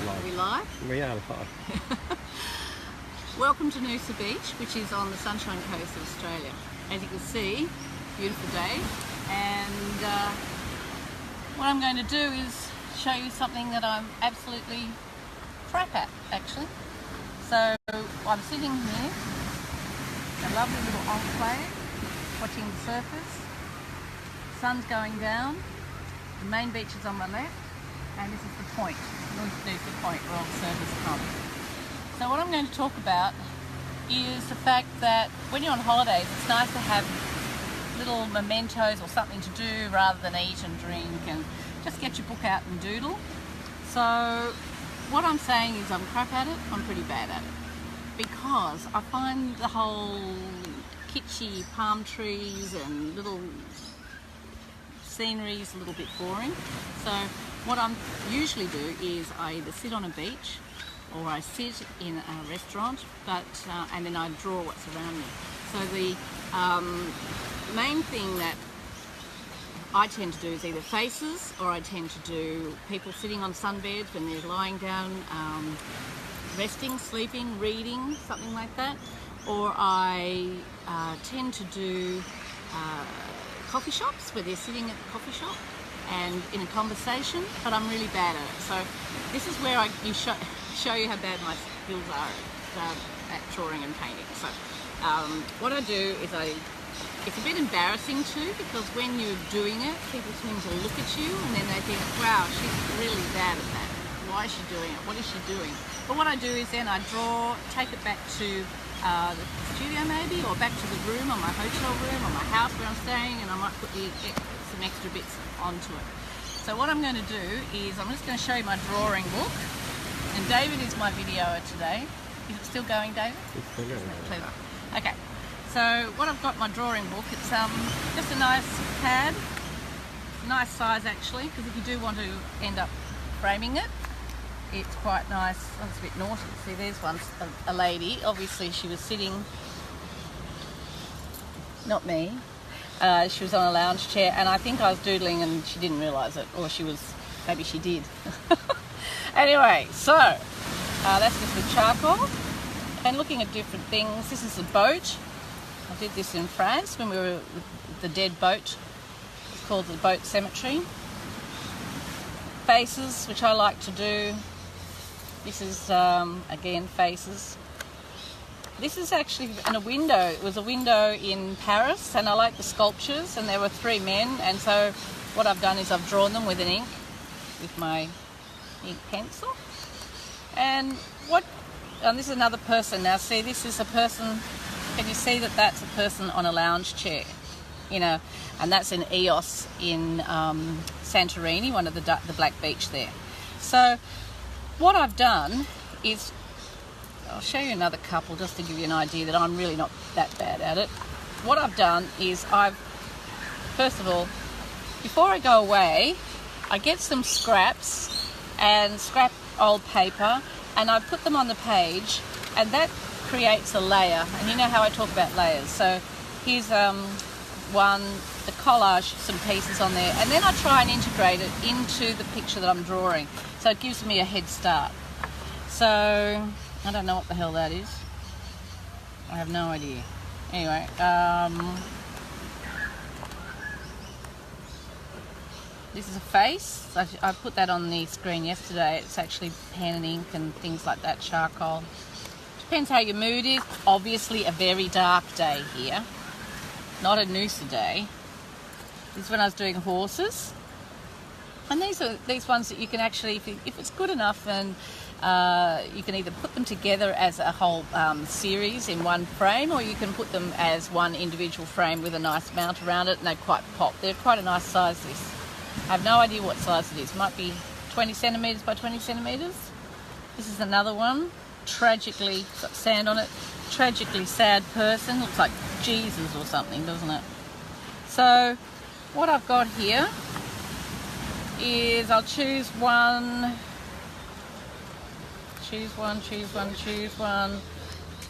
Are we live? We are live. Welcome to Noosa Beach, which is on the Sunshine Coast of Australia. As you can see, beautiful day, and what I'm going to do is show you something that I'm absolutely crap at, actually. So I'm sitting here, a lovely little enclave, watching the surface. Sun's going down, the main beach is on my left, and this is the point, Noosa Point, where all the surfers come. So what I'm going to talk about is the fact that when you're on holidays, it's nice to have little mementos or something to do rather than eat and drink and just get your book out and doodle. So what I'm saying is I'm crap at it, I'm pretty bad at it, because I find the whole kitschy palm trees and little scenery is a little bit boring. So what I usually do is I either sit on a beach or I sit in a restaurant, and then I draw what's around me. So the main thing that I tend to do is either faces, or I tend to do people sitting on sunbeds when they're lying down, resting, sleeping, reading, something like that. Or I tend to do coffee shops where they're sitting at the coffee shop and in a conversation, but I'm really bad at it. So this is where show you how bad my skills are at drawing and painting. So what I do is it's a bit embarrassing too, because when you're doing it, people tend to look at you and then they think, wow, she's really bad at that. Why is she doing it? What is she doing? But what I do is then I draw, take it back to the studio maybe, or back to the room, or my hotel room, or my house where I'm staying, and I might put some extra bits onto it. So what I'm going to do is I'm just going to show you my drawing book, and David is my videoer today. Is it still going, David? It's still going. Clever. Okay, so what I've got in my drawing book, it's just a nice pad, nice size actually, because if you do want to end up framing it, it's quite nice. Oh, it's a bit naughty. See, there's one, a lady. Obviously, she was sitting, not me. She was on a lounge chair, and I think I was doodling and she didn't realise it, or maybe she did. Anyway, so that's just the charcoal, and looking at different things. This is a boat. I did this in France when we were with the dead boat. It's called the boat cemetery. Faces, which I like to do. This is, again, faces. This is actually in a window. It was a window in Paris, and I like the sculptures, and there were 3 men, and so what I've done is I've drawn them with an ink, with my ink pencil. And this is another person. Now see, this is a person, can you see that that's a person on a lounge chair? You know, and that's in Eos in Santorini, one of the Black Beach there. So what I've done is, I'll show you another couple just to give you an idea that I'm really not that bad at it. What I've done is first of all, before I go away, I get some scraps and scrap old paper, and I put them on the page, and that creates a layer. And you know how I talk about layers. So here's one, the collage, some pieces on there, and then I try and integrate it into the picture that I'm drawing. So it gives me a head start. So I don't know what the hell that is. I have no idea. Anyway, this is a face. I put that on the screen yesterday. It's actually pen and ink and things like that, charcoal. Depends how your mood is. Obviously a very dark day here. Not a Noosa day. This is when I was doing horses. And these are these ones that you can actually, if it's good enough, and you can either put them together as a whole series in one frame, or you can put them as one individual frame with a nice mount around it, and they quite pop. They're quite a nice size, this. I have no idea what size it is. It might be 20 centimetres by 20 centimetres. This is another one. Tragically, got sand on it. Tragically sad person. Looks like Jesus or something, doesn't it? So what I've got here is I'll choose one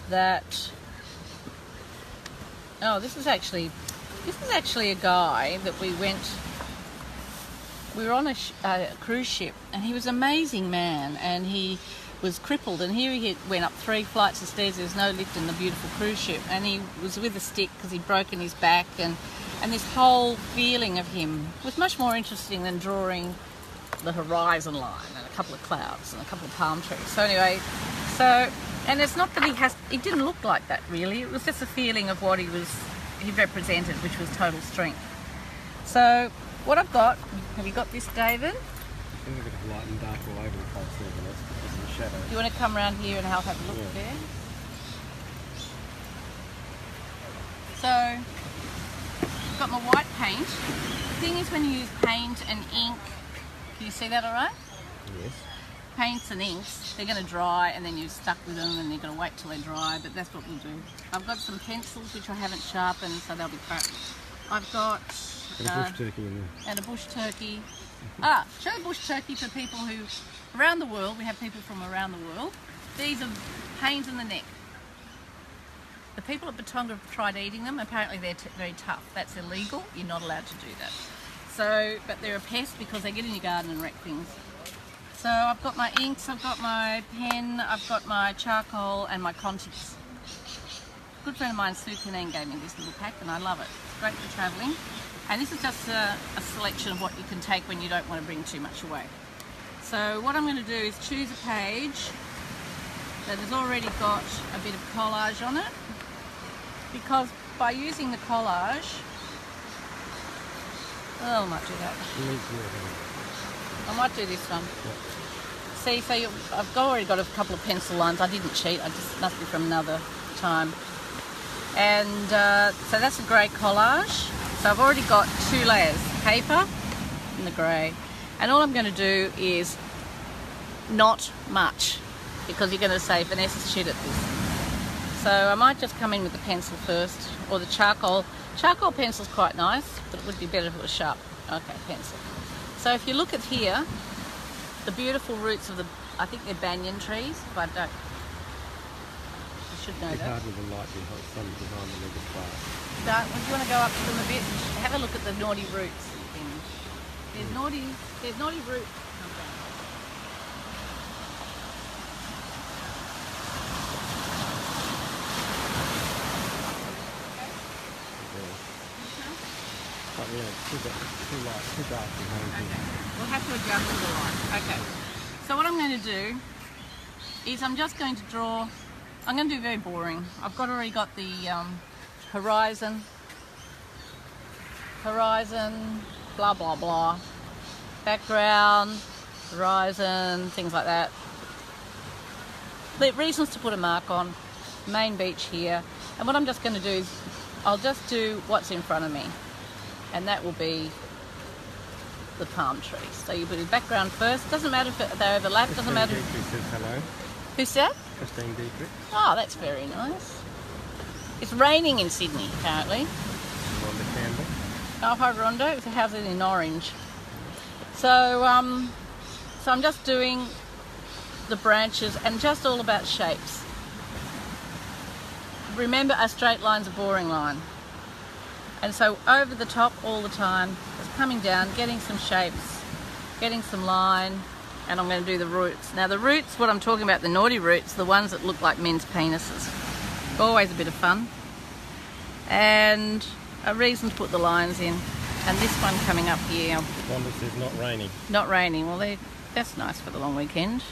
that, this is actually a guy that we went we were on a cruise ship, and he was an amazing man, and he was crippled, and here he went up 3 flights of stairs. There was no lift in the beautiful cruise ship, and he was with a stick because he'd broken his back, and this whole feeling of him was much more interesting than drawing the horizon line and a couple of clouds and a couple of palm trees. So anyway, and it's not that he didn't look like that really, it was just a feeling of what he represented, which was total strength. So what I've got, have you got this, David? I think a bit of light and dark all over the place there, Vanessa, because of the shadow. Do you want to come around here and I'll have a look there? So, I've got my white paint. The thing is, when you use paint and ink, can you see that all right? Yes. Paints and inks, they're going to dry and then you're stuck with them and you're going to wait till they dry, but that's what we'll do. I've got some pencils which I haven't sharpened, so they'll be crap. I've got... And a bush turkey in there. And a bush turkey. Show the bush turkey for people who, around the world, we have people from around the world. These are pains in the neck. The people at Batonga have tried eating them. Apparently they're very tough. That's illegal. You're not allowed to do that. So, but they're a pest because they get in your garden and wreck things. So I've got my inks, I've got my pen, I've got my charcoal and my Conti's. A good friend of mine, Sue Canine, gave me this little pack and I love it. It's great for travelling. And this is just a selection of what you can take when you don't want to bring too much away. So what I'm going to do is choose a page that has already got a bit of collage on it, because by using the collage, I might do that. I might do this one. See, so I've already got a couple of pencil lines. I didn't cheat, I just must be from another time. And so that's a grey collage. So I've already got 2 layers, paper and the grey. And all I'm going to do is not much, because you're going to say Vanessa's shit at this. So I might just come in with the pencil first, or the charcoal. Charcoal pencil's quite nice, but it would be better if it was sharp. Okay, pencil. So if you look at here, the beautiful roots of the, I think they're banyan trees, if I don't, you should know that. It's hard with the light behind the legged bar. Do you want to go up to them a bit? Have a look at the naughty roots. There's naughty roots. Okay. But yeah, too light, too dark behind here. Okay. We'll have to adjust the light. Okay. So what I'm going to do is I'm just going to draw. I'm going to do very boring. I've already got the horizon, blah blah blah, background, horizon, things like that. The reasons to put a mark on, main beach here, and what I'm just going to do is I'll just do what's in front of me, and that will be the palm trees. So you put the background first. Doesn't matter if they overlap. Doesn't matter. Who says hello? Who's that? Christine Dietrich. Oh, that's very nice. It's raining in Sydney, apparently. Rhonda Campbell. Oh, hi Rhonda. It's a house in orange. So I'm just doing the branches and just all about shapes. Remember, a straight line's a boring line. And so over the top all the time, just coming down, getting some shapes, getting some line, and I'm going to do the roots. Now the roots, what I'm talking about, the naughty roots, the ones that look like men's penises. Always a bit of fun. And a reason to put the lines in. And this one coming up here. Wanda says not raining. Not raining. Well, that's nice for the long weekend.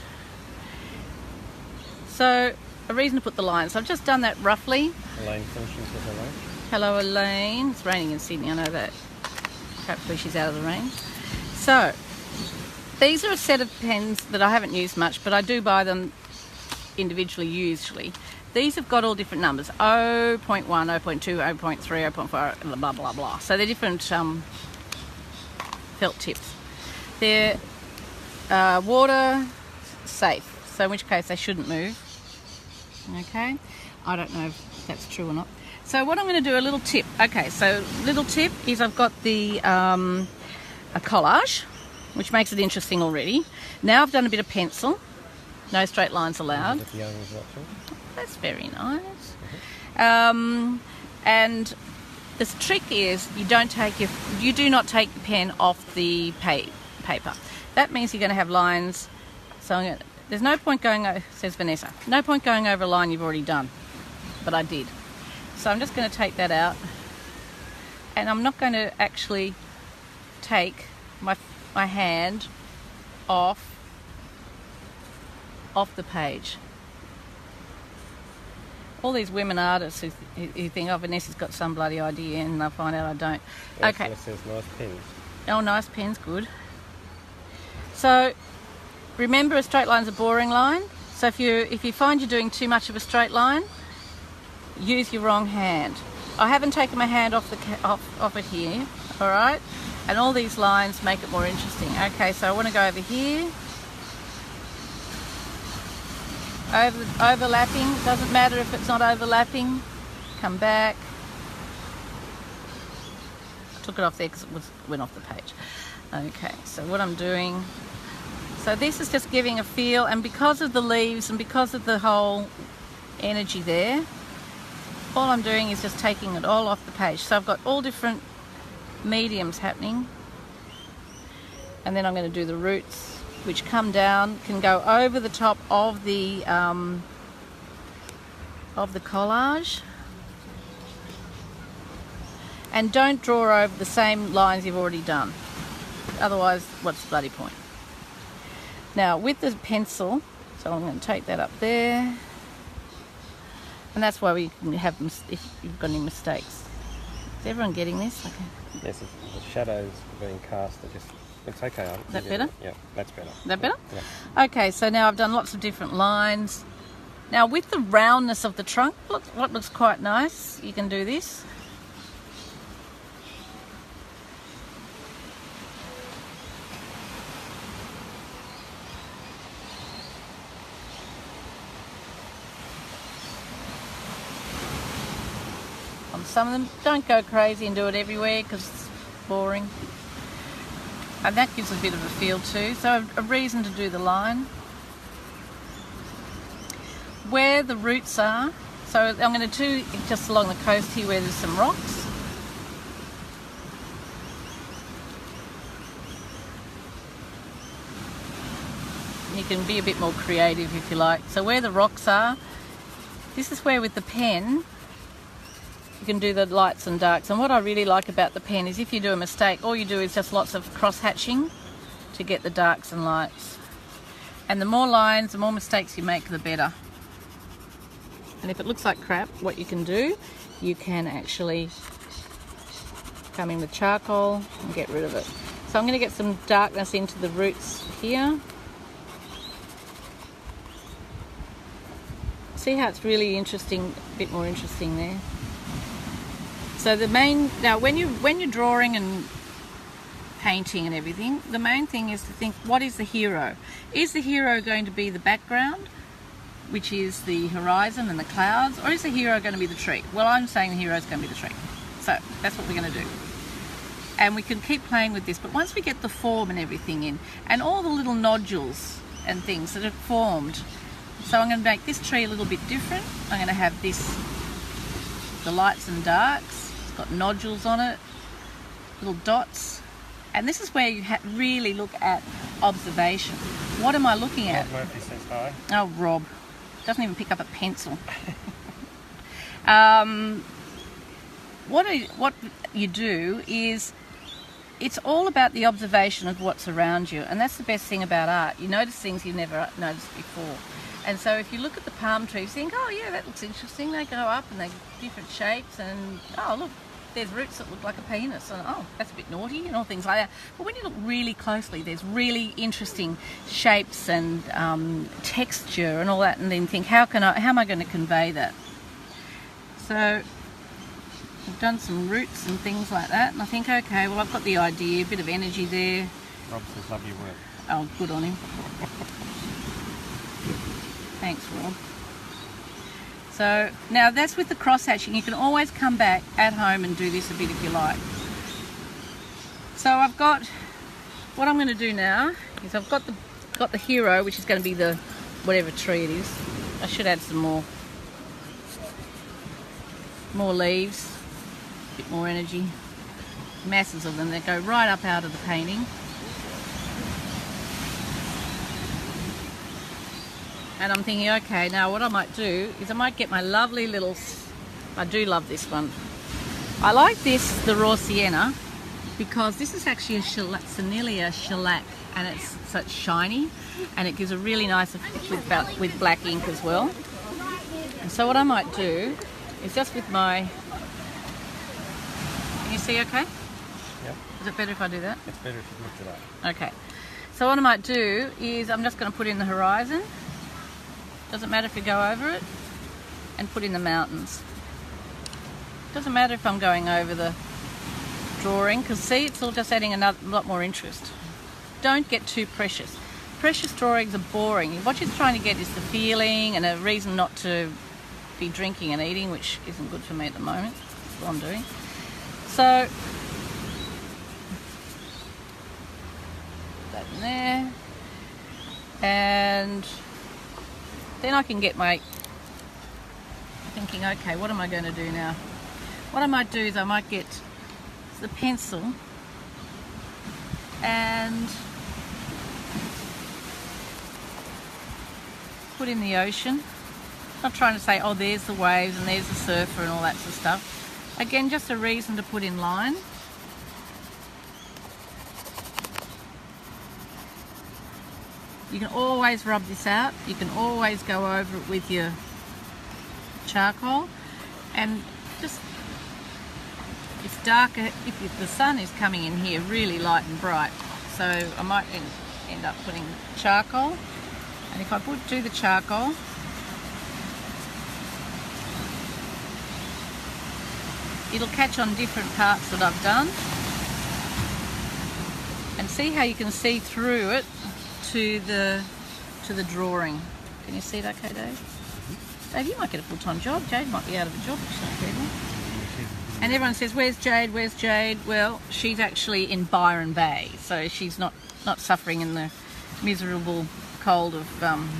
So, a reason to put the lines. I've just done that roughly. Elaine finishing says hello. Hello, Elaine. It's raining in Sydney, I know that. Hopefully she's out of the rain. So, these are a set of pens that I haven't used much, but I do buy them individually usually. These have got all different numbers, 0.1, 0.2, 0.3, 0.4, blah, blah, blah. So they're different felt tips. They're water safe, so in which case they shouldn't move. Okay, I don't know if that's true or not. So what I'm going to do, a little tip. Okay, so little tip is I've got the a collage, which makes it interesting already. Now I've done a bit of pencil. No straight lines allowed. That's very nice. And the trick is you do not take the pen off the paper. That means you're going to have lines. So there's no point going, says Vanessa, no point going over a line you've already done. But I did. So I'm just going to take that out. And I'm not going to actually take my hand off the page. All these women artists who think, oh, Vanessa's got some bloody idea, and they'll find out I don't. Okay. It says nice pens. Oh, nice pens, good. So remember, a straight line's a boring line. So if you find you're doing too much of a straight line, use your wrong hand. I haven't taken my hand off it here, all right? And all these lines make it more interesting. Okay, so I want to go over here. Overlapping, doesn't matter if it's not overlapping. Come back. I took it off there because it went off the page. Okay, so what I'm doing, so this is just giving a feel, and because of the leaves and because of the whole energy there, all I'm doing is just taking it all off the page. So I've got all different mediums happening, and then I'm going to do the roots, which come down, can go over the top of the collage. And don't draw over the same lines you've already done. Otherwise, what's the bloody point? Now, with the pencil, so I'm going to take that up there. And that's why we can have them if you've got any mistakes. Is everyone getting this? Okay. Yes, the shadows being cast are just... It's okay. Is that better? Yeah, that's better. Is that better? Yeah. Okay, so now I've done lots of different lines. Now with the roundness of the trunk, look what looks quite nice. You can do this. On some of them, don't go crazy and do it everywhere because it's boring. And that gives a bit of a feel too. So a reason to do the line. Where the roots are, so I'm going to do just along the coast here where there's some rocks. You can be a bit more creative if you like. So where the rocks are, this is where with the pen you can do the lights and darks. And what I really like about the pen is if you do a mistake, all you do is just lots of cross-hatching to get the darks and lights. And the more lines, the more mistakes you make, the better. And if it looks like crap, what you can do, you can actually come in with charcoal and get rid of it. So I'm going to get some darkness into the roots here. See how it's really interesting, a bit more interesting there. So the main, now when you're drawing and painting and everything, the main thing is to think, what is the hero? Is the hero going to be the background, which is the horizon and the clouds, or is the hero going to be the tree? Well, I'm saying the hero is going to be the tree. So that's what we're going to do. And we can keep playing with this, but once we get the form and everything in, and all the little nodules and things that have formed, so I'm going to make this tree a little bit different. I'm going to have this, the lights and darks. It's got nodules on it, little dots. And this is where you really look at observation. What am I looking at? Rob Murphy says hi. Oh, Rob. Doesn't even pick up a pencil. What you do is, it's all about the observation of what's around you. And that's the best thing about art. You notice things you've never noticed before. And so if you look at the palm trees, you think, oh yeah, that looks interesting. They go up and they're different shapes, and oh look, there's roots that look like a penis, and oh, that's a bit naughty, and all things like that. But when you look really closely, there's really interesting shapes and texture and all that, and then think, how am I going to convey that? So I've done some roots and things like that, and I think, okay, well, I've got the idea, a bit of energy there. Rob says love your work. Oh, good on him. Thanks, Rob. So now that's with the cross hatching. You can always come back at home and do this a bit if you like. So I've got, what I'm going to do now is I've got the hero, which is going to be the whatever tree it is. I should add some more leaves, a bit more energy. Masses of them that go right up out of the painting. And I'm thinking, okay, now what I might do is I might get my lovely little, I do love this one. I like this, the raw sienna, because this is actually a Senilia shellac, and it's such shiny, and it gives a really nice effect with black ink as well. And so what I might do is just with my, can you see okay? Yep. Is it better if I do that? It's better if you lift it up. Okay. So what I might do is I'm just going to put in the horizon. Doesn't matter if you go over it, and put in the mountains. Doesn't matter if I'm going over the drawing, because see, it's all just adding a lot more interest. Don't get too precious. Precious drawings are boring. What you're trying to get is the feeling and a reason not to be drinking and eating, which isn't good for me at the moment. That's what I'm doing. So that in there, and then I can get my thinking, okay, what am I going to do now? What I might do is I might get the pencil and put in the ocean. Not trying to say, oh, there's the waves and there's the surfer and all that sort of stuff. Again, just a reason to put in line. You can always rub this out. You can always go over it with your charcoal, and just, it's darker if the sun is coming in here really light and bright. So I might end up putting charcoal, and if I do the charcoal, it'll catch on different parts that I've done, and see how you can see through it to the drawing. Can you see it okay, Dave? Dave, you might get a full-time job. Jade might be out of a job if she's not careful. And everyone says, where's Jade? Where's Jade? Well, she's actually in Byron Bay, so she's not suffering in the miserable cold of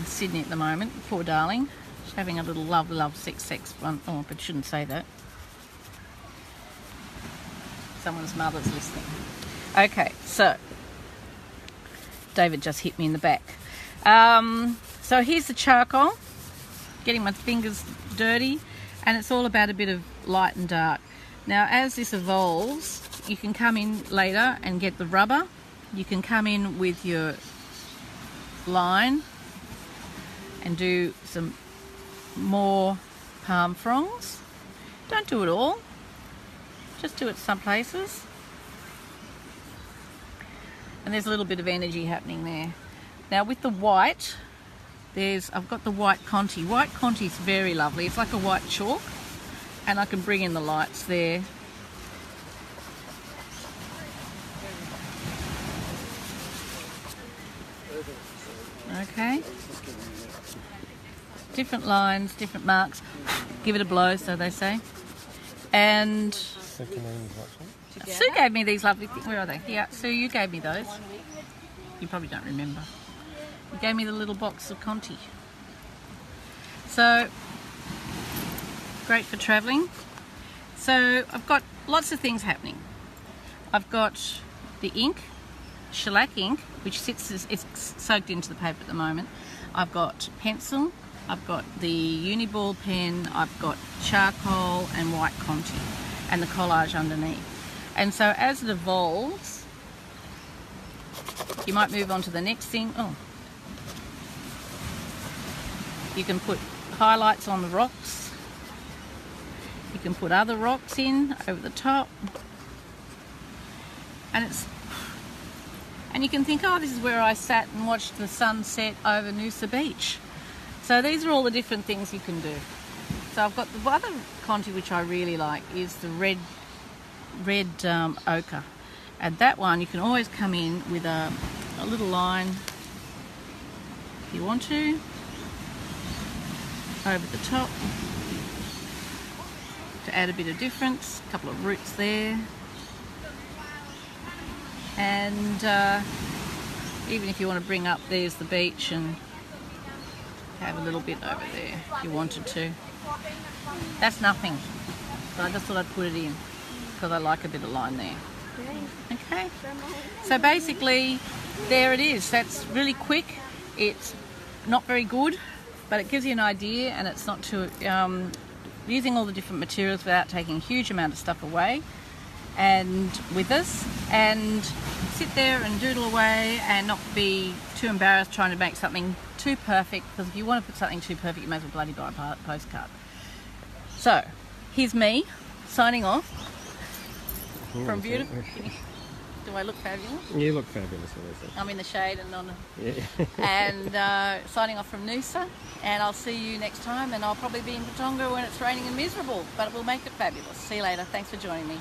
Sydney at the moment. Poor darling. She's having a little love sex one. Oh, but shouldn't say that. Someone's mother's listening. Okay, so David just hit me in the back. So here's the charcoal, getting my fingers dirty, and it's all about a bit of light and dark. Now as this evolves, you can come in later and get the rubber. You can come in with your line and do some more palm fronds. Don't do it all, just do it some places. And there's a little bit of energy happening there. Now with the white, I've got the white Conti. White Conti is very lovely. It's like a white chalk, and I can bring in the lights there. Okay. Different lines, different marks. Give it a blow, so they say. And Sue gave me these lovely things. Where are they? Yeah, Sue, you gave me those. You probably don't remember. You gave me the little box of Conti. So, great for travelling. So, I've got lots of things happening. I've got the ink, shellac ink, which it's soaked into the paper at the moment. I've got pencil, I've got the Uniball pen, I've got charcoal and white Conti, and the collage underneath. And so as it evolves, you might move on to the next thing. Oh, you can put highlights on the rocks. You can put other rocks in over the top. And you can think, oh, this is where I sat and watched the sunset over Noosa Beach. So these are all the different things you can do. So I've got the other Conti which I really like is the red ochre, and that one you can always come in with a little line if you want to over the top to add a bit of difference. A couple of roots there, and even if you want to bring up, there's the beach, and have a little bit over there if you wanted to. That's nothing, but I just thought I'd put it in because I like a bit of line there. Okay, so basically there it is. That's really quick. It's not very good but it gives you an idea, and it's not too using all the different materials without taking a huge amount of stuff away and with us, and sit there and doodle away and not be too embarrassed trying to make something too perfect, because if you want to put something too perfect, you may as well bloody buy a postcard. So here's me signing off from beautiful. Do I look fabulous? You look fabulous, Vanessa. I'm in the shade and on Yeah. and signing off from Noosa, and I'll see you next time, and I'll probably be in Tatonga when it's raining and miserable, but we'll make it fabulous. See you later. Thanks for joining me.